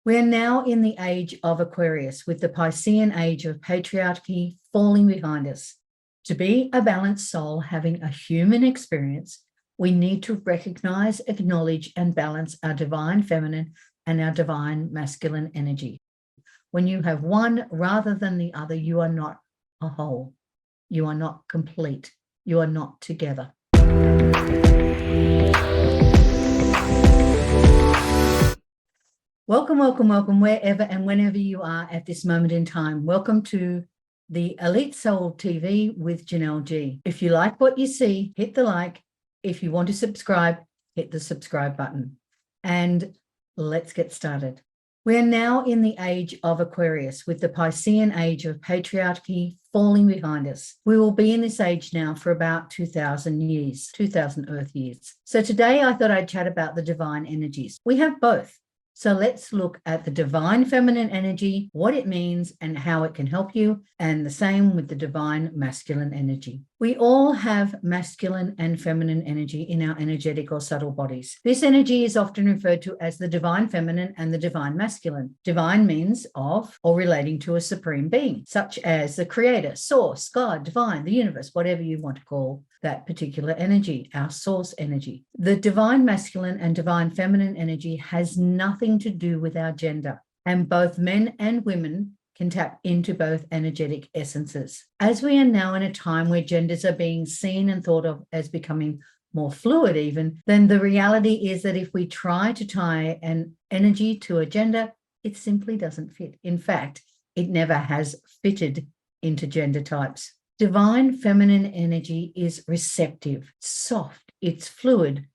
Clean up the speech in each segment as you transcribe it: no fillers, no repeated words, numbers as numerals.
We are now in the age of Aquarius, with the Piscean age of patriarchy falling behind us. To be a balanced soul having a human experience, we need to recognize, acknowledge, and balance our divine feminine and our divine masculine energy. When you have one rather than the other, you are not a whole. You are not complete. You are not together. Welcome, wherever and whenever you are at this moment in time. Welcome to the Elite Soul TV with Janelle G. If you like what you see, hit the like. If you want to subscribe, hit the subscribe button. And let's get started. We are now in the age of Aquarius, with the Piscean age of patriarchy falling behind us. We will be in this age now for about 2,000 years, 2,000 Earth years. So today I thought I'd chat about the divine energies. We have both. So let's look at the divine feminine energy, what it means and how it can help you, and the same with the divine masculine energy. We all have masculine and feminine energy in our energetic or subtle bodies. This energy is often referred to as the divine feminine and the divine masculine. Divine means of or relating to a supreme being, such as the creator, source, God, divine, the universe, whatever you want to call that particular energy, our source energy. The divine masculine and divine feminine energy has nothing to do with our gender, and both men and women can tap into both energetic essences. As we are now in a time where genders are being seen and thought of as becoming more fluid even, then the reality is that if we try to tie an energy to a gender, it simply doesn't fit. In fact, it never has fitted into gender types. Divine feminine energy is receptive, soft, it's fluid,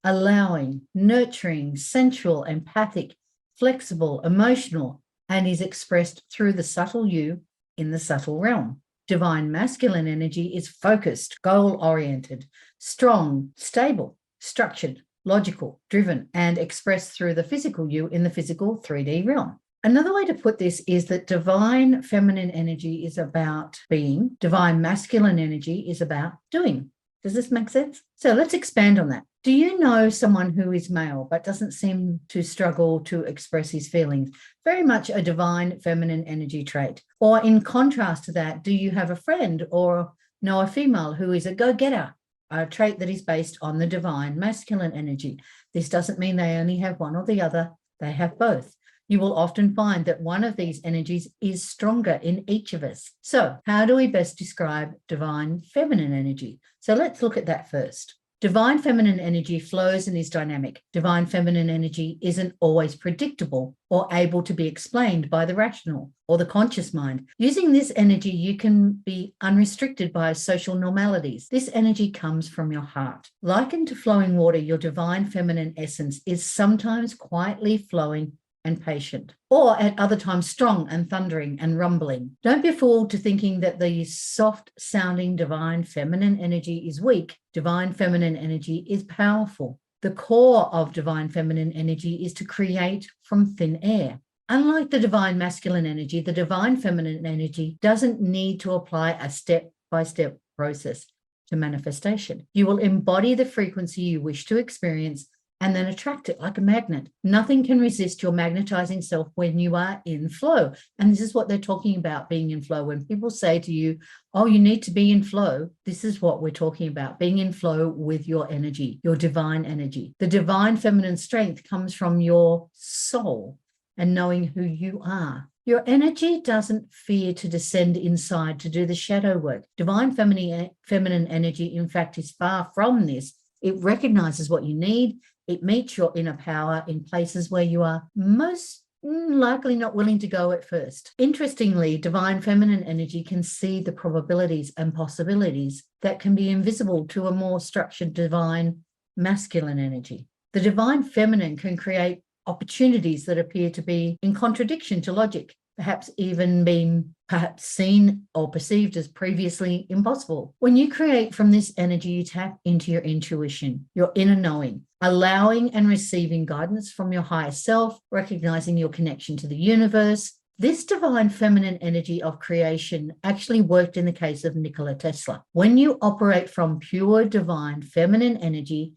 allowing, nurturing, sensual, empathic, flexible, emotional, and is expressed through the subtle you in the subtle realm. Divine masculine energy is focused, goal-oriented, strong, stable, structured, logical, driven, and expressed through the physical you in the physical 3D realm. Another way to put this is that divine feminine energy is about being, divine masculine energy is about doing. Does this make sense? So let's expand on that. Do you know someone who is male but doesn't seem to struggle to express his feelings? Very much a divine feminine energy trait. Or in contrast to that, do you have a friend or know a female who is a go-getter? A trait that is based on the divine masculine energy. This doesn't mean they only have one or the other, they have both. You will often find that one of these energies is stronger in each of us. So how do we best describe divine feminine energy? So let's look at that first. Divine feminine energy flows and is dynamic. Divine feminine energy isn't always predictable or able to be explained by the rational or the conscious mind. Using this energy, you can be unrestricted by social normalities. This energy comes from your heart. Likened to flowing water, your divine feminine essence is sometimes quietly flowing and patient, or at other times strong and thundering and rumbling. Don't be fooled to thinking that the soft sounding divine feminine energy is weak. Divine feminine energy is powerful. The core of divine feminine energy is to create from thin air. Unlike the divine masculine energy, the divine feminine energy doesn't need to apply a step-by-step process to manifestation. You will embody the frequency you wish to experience and then attract it like a magnet. Nothing can resist your magnetizing self when you are in flow. And this is what they're talking about, being in flow. When people say to you, oh, you need to be in flow, this is what we're talking about, being in flow with your energy, your divine energy. The divine feminine strength comes from your soul and knowing who you are. Your energy doesn't fear to descend inside to do the shadow work. Divine feminine energy, in fact, is far from this. It recognizes what you need. It meets your inner power in places where you are most likely not willing to go at first. Interestingly, divine feminine energy can see the probabilities and possibilities that can be invisible to a more structured divine masculine energy. The divine feminine can create opportunities that appear to be in contradiction to logic, perhaps even being seen or perceived as previously impossible. When you create from this energy, you tap into your intuition, your inner knowing, allowing and receiving guidance from your higher self, recognizing your connection to the universe. This divine feminine energy of creation actually worked in the case of Nikola Tesla. When you operate from pure divine feminine energy,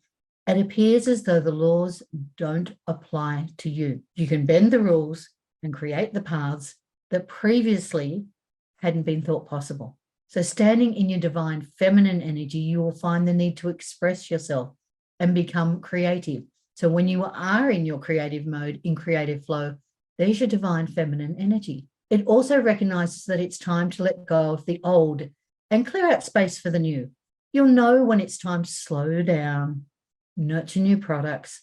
It appears as though the laws don't apply to you. You can bend the rules and create the paths that previously hadn't been thought possible. So standing in your divine feminine energy, you will find the need to express yourself and become creative. So when you are in your creative mode, in creative flow, there's your divine feminine energy. It also recognizes that it's time to let go of the old and clear out space for the new. You'll know when it's time to slow down, nurture new products,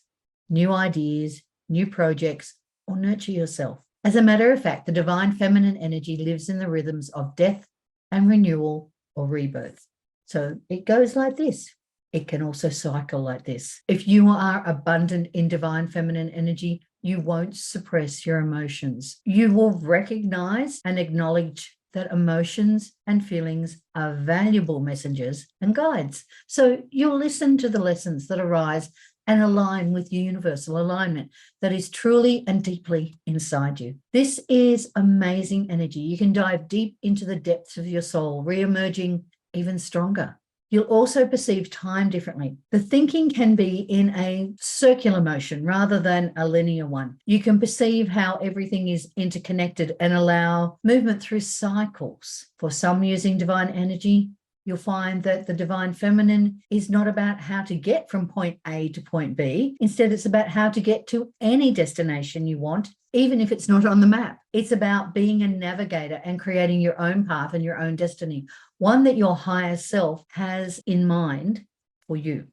new ideas, new projects, or nurture yourself. As a matter of fact, the divine feminine energy lives in the rhythms of death and renewal or rebirth. So it goes like this. It can also cycle like this. If you are abundant in divine feminine energy, you won't suppress your emotions. You will recognize and acknowledge that emotions and feelings are valuable messengers and guides. So you'll listen to the lessons that arise and align with universal alignment that is truly and deeply inside you. This is amazing energy. You can dive deep into the depths of your soul, re-emerging even stronger. You'll also perceive time differently. The thinking can be in a circular motion rather than a linear one. You can perceive how everything is interconnected and allow movement through cycles. For some using divine energy, you'll find that the divine feminine is not about how to get from point A to point B. Instead, it's about how to get to any destination you want, even if it's not on the map. It's about being a navigator and creating your own path and your own destiny, one that your higher self has in mind for you,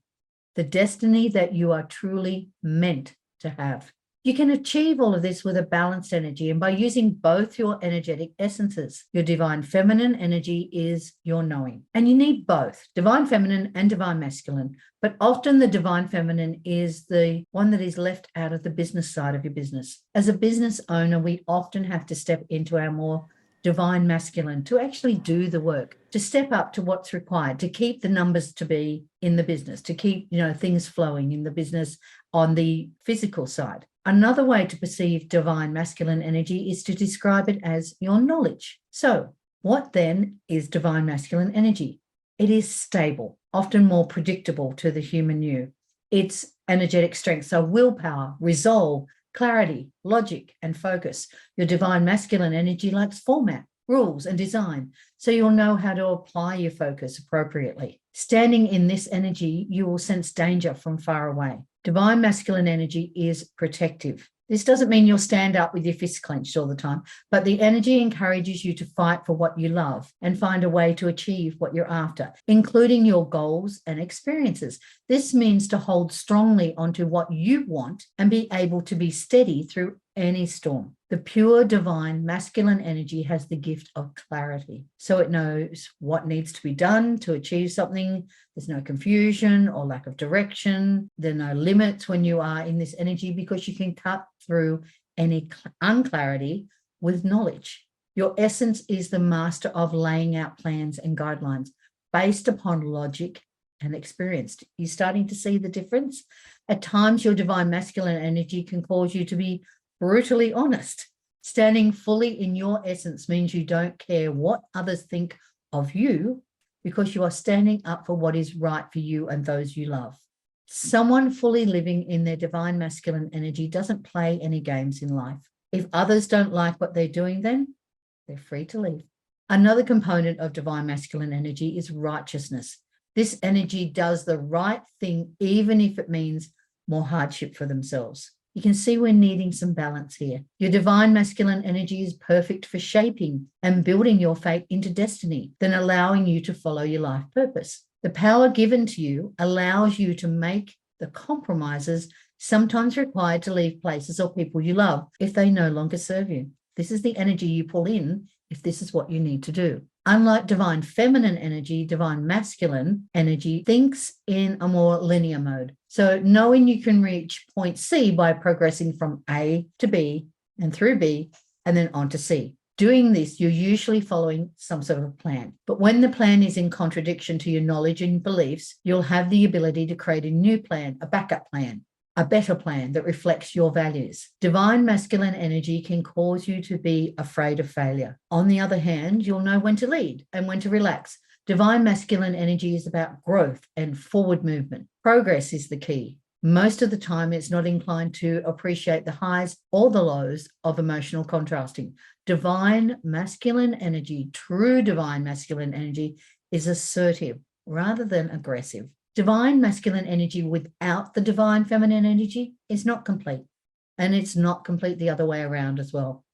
the destiny that you are truly meant to have. You can achieve all of this with a balanced energy and by using both your energetic essences. Your divine feminine energy is your knowing, and you need both divine feminine and divine masculine. But often the divine feminine is the one that is left out of the business side of your business. As a business owner, we often have to step into our more divine masculine to actually do the work, to step up to what's required, to keep the numbers to be in the business, to keep, things flowing in the business on the physical side. Another way to perceive divine masculine energy is to describe it as your knowledge. So what then is divine masculine energy? It is stable, often more predictable to the human you. It's energetic strength, so willpower, resolve, clarity, logic, and focus. Your divine masculine energy likes format, rules, and design, so you'll know how to apply your focus appropriately. Standing in this energy, you will sense danger from far away. Divine masculine energy is protective. This doesn't mean you'll stand up with your fists clenched all the time, but the energy encourages you to fight for what you love and find a way to achieve what you're after, including your goals and experiences. This means to hold strongly onto what you want and be able to be steady through any storm. The pure divine masculine energy has the gift of clarity. So it knows what needs to be done to achieve something. There's no confusion or lack of direction. There are no limits when you are in this energy because you can cut through any unclarity with knowledge. Your essence is the master of laying out plans and guidelines based upon logic and experience. You're starting to see the difference? At times, your divine masculine energy can cause you to be brutally honest. Standing fully in your essence means you don't care what others think of you because you are standing up for what is right for you and those you love. Someone fully living in their divine masculine energy doesn't play any games in life. If others don't like what they're doing, then they're free to leave. Another component of divine masculine energy is righteousness. This energy does the right thing, even if it means more hardship for themselves. You can see we're needing some balance here. Your divine masculine energy is perfect for shaping and building your fate into destiny, then allowing you to follow your life purpose. The power given to you allows you to make the compromises sometimes required to leave places or people you love if they no longer serve you. This is the energy you pull in if this is what you need to do. Unlike divine feminine energy, divine masculine energy thinks in a more linear mode. So knowing you can reach point C by progressing from A to B and through B and then on to C. Doing this, you're usually following some sort of plan. But when the plan is in contradiction to your knowledge and beliefs, you'll have the ability to create a new plan, a backup plan, a better plan that reflects your values. Divine masculine energy can cause you to be afraid of failure. On the other hand, you'll know when to lead and when to relax, Divine masculine energy is about growth and forward movement. Progress is the key. Most of the time, it's not inclined to appreciate the highs or the lows of emotional contrasting. Divine masculine energy, true divine masculine energy, is assertive rather than aggressive. Divine masculine energy without the divine feminine energy is not complete. And it's not complete the other way around as well.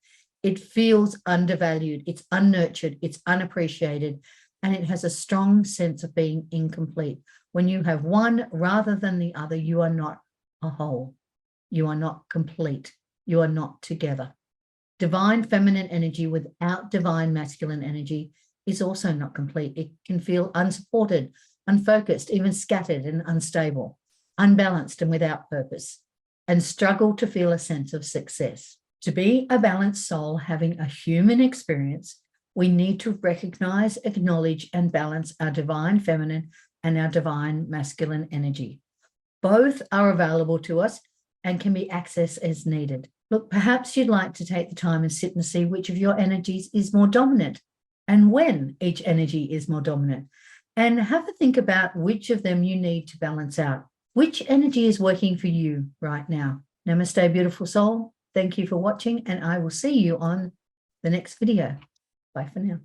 It feels undervalued, it's unnurtured, it's unappreciated, and it has a strong sense of being incomplete. When you have one rather than the other, you are not a whole. You are not complete. You are not together. Divine feminine energy without divine masculine energy is also not complete. It can feel unsupported, unfocused, even scattered and unstable, unbalanced and without purpose, and struggle to feel a sense of success. To be a balanced soul having a human experience, we need to recognize, acknowledge, and balance our divine feminine and our divine masculine energy. Both are available to us and can be accessed as needed. Look, perhaps you'd like to take the time and sit and see which of your energies is more dominant and when each energy is more dominant. And have a think about which of them you need to balance out. Which energy is working for you right now? Namaste, beautiful soul. Thank you for watching, and I will see you on the next video. Bye for now.